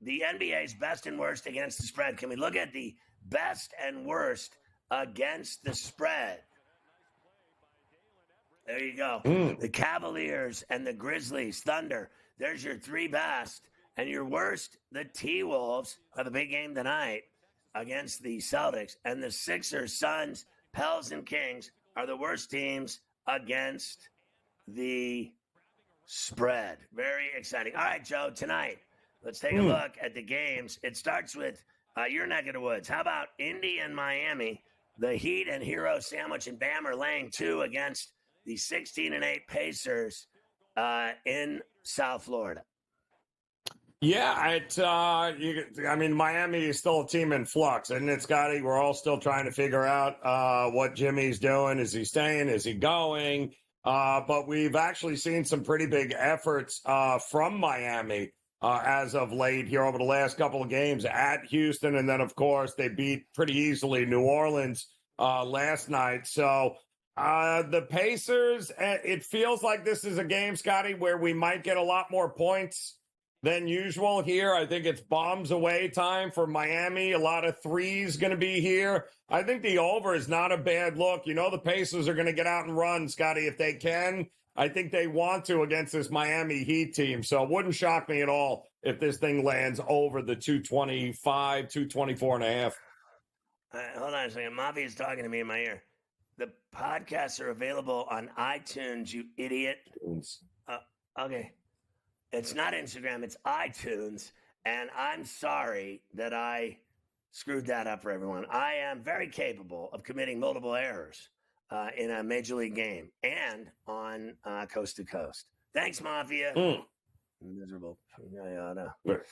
the NBA's best and worst against the spread. Can we look at the best and worst against the spread? There you go. The Cavaliers and the Grizzlies, Thunder. There's your three best. And your worst, the T-Wolves, have a big game tonight against the Celtics. And the Sixers, Suns, Pels, and Kings are the worst teams against the spread. Very exciting. All right, Joe, tonight, let's take a look at the games. It starts with your neck of the woods. How about Indy and Miami? The Heat and Hero Sandwich and Bam are laying 2 against the 16-8 Pacers in South Florida. Yeah, I mean, Miami is still a team in flux, isn't it, Scotty? We're all still trying to figure out what Jimmy's doing. Is he staying? Is he going? But we've actually seen some pretty big efforts from Miami as of late here over the last couple of games at Houston. And then, of course, they beat pretty easily New Orleans last night. So the Pacers, it feels like this is a game, Scotty, where we might get a lot more points than usual here. I think it's bombs away time for Miami. A lot of threes going to be here. I think the over is not a bad look. You know, the Pacers are going to get out and run, Scotty, if they can. I think they want to against this Miami Heat team. So it wouldn't shock me at all if this thing lands over the 225, 224 and a half. Hold on a second. Mavi is talking to me in my ear. The podcasts are available on iTunes, you idiot. Okay. It's not Instagram, it's iTunes. And I'm sorry that I screwed that up for everyone. I am very capable of committing multiple errors in a major league game and on Coast to Coast. Thanks, Mafia. Miserable.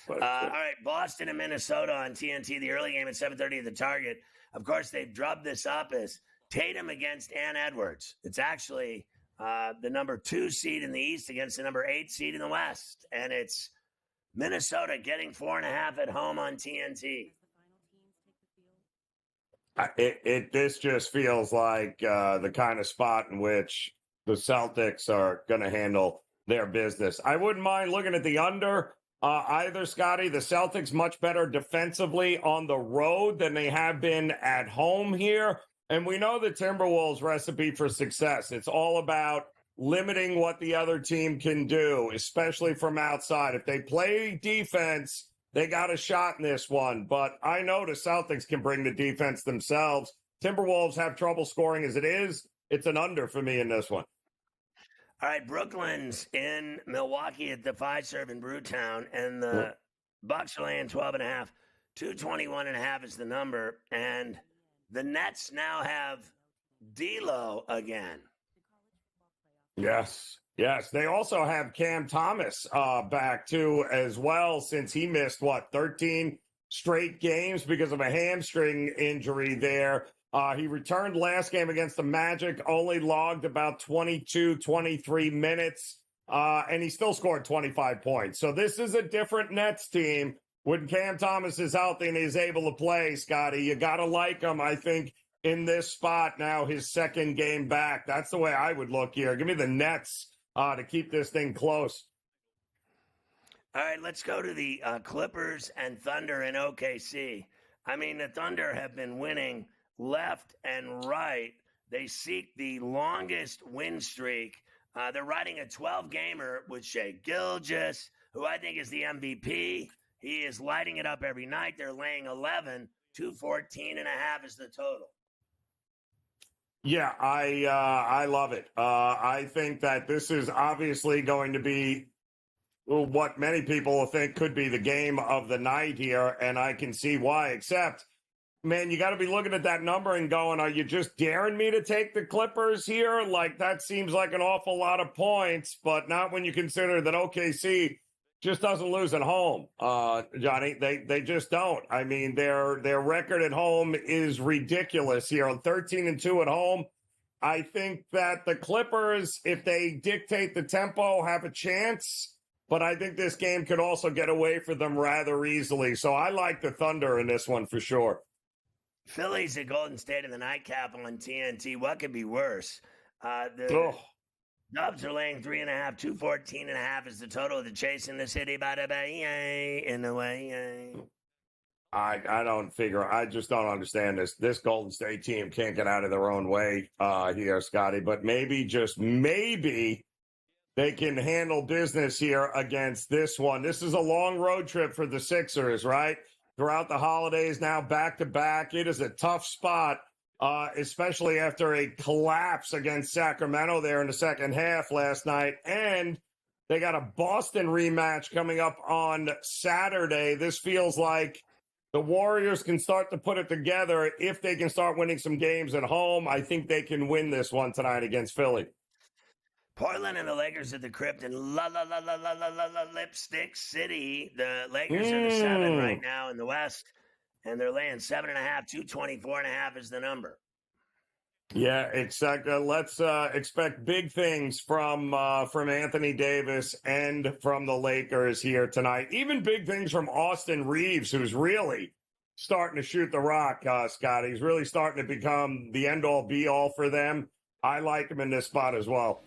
All right, Boston and Minnesota on TNT. The early game at 7:30 at the Target. Of course, they've drubbed this up as Tatum against Ann Edwards. It's actually the number 2 seed in the East against the number 8 seed in the West. And it's Minnesota getting 4.5 at home on TNT. This just feels like the kind of spot in which the Celtics are going to handle their business. I wouldn't mind looking at the under either, Scotty. The Celtics much better defensively on the road than they have been at home here. And we know the Timberwolves' recipe for success. It's all about limiting what the other team can do, especially from outside. If they play defense, they got a shot in this one. But I know the Celtics can bring the defense themselves. Timberwolves have trouble scoring as it is. It's an under for me in this one. All right, Brooklyn's in Milwaukee at the Fiserv in Brewtown, and the Bucks are laying 12.5. 221.5 is the number, and the Nets now have D'Lo again. Yes. They also have Cam Thomas back, too, as well, since he missed, 13 straight games because of a hamstring injury there. He returned last game against the Magic, only logged about 22, 23 minutes, and he still scored 25 points. So this is a different Nets team. When Cam Thomas is healthy and is able to play, Scotty, you got to like him, I think, in this spot now, his second game back. That's the way I would look here. Give me the Nets to keep this thing close. All right, let's go to the Clippers and Thunder in OKC. I mean, the Thunder have been winning left and right. They seek the longest win streak. They're riding a 12-gamer with Shai Gilgeous, who I think is the MVP. He is lighting it up every night. They're laying 11. 214.5 is the total. Yeah, I love it. I think that this is obviously going to be what many people think could be the game of the night here, and I can see why, except, man, you got to be looking at that number and going, are you just daring me to take the Clippers here? Like, that seems like an awful lot of points, but not when you consider that OKC just doesn't lose at home, Johnny. They just don't. I mean, their record at home is ridiculous here. 13-2 at home. I think that the Clippers, if they dictate the tempo, have a chance. But I think this game could also get away for them rather easily. So I like the Thunder in this one for sure. Phillies at Golden State in the nightcap on TNT. What could be worse? Dubs are laying 3.5. 214.5 is the total of the chase in the city. By the bay, in the way. I don't figure. I just don't understand this. This Golden State team can't get out of their own way here, Scotty. But maybe, just maybe, they can handle business here against this one. This is a long road trip for the Sixers, right? Throughout the holidays, now back to back. It is a tough spot, especially after a collapse against Sacramento there in the second half last night. And they got a Boston rematch coming up on Saturday. This feels like the Warriors can start to put it together if they can start winning some games at home. I think they can win this one tonight against Philly. Portland and the Lakers at the Crypt in Lipstick City. The Lakers are the 7 right now in the West, and they're laying 7.5. 224.5 is the number. Yeah, exactly. Let's expect big things from Anthony Davis and from the Lakers here tonight. Even big things from Austin Reeves, who's really starting to shoot the rock, Scott. He's really starting to become the end-all, be-all for them. I like him in this spot as well.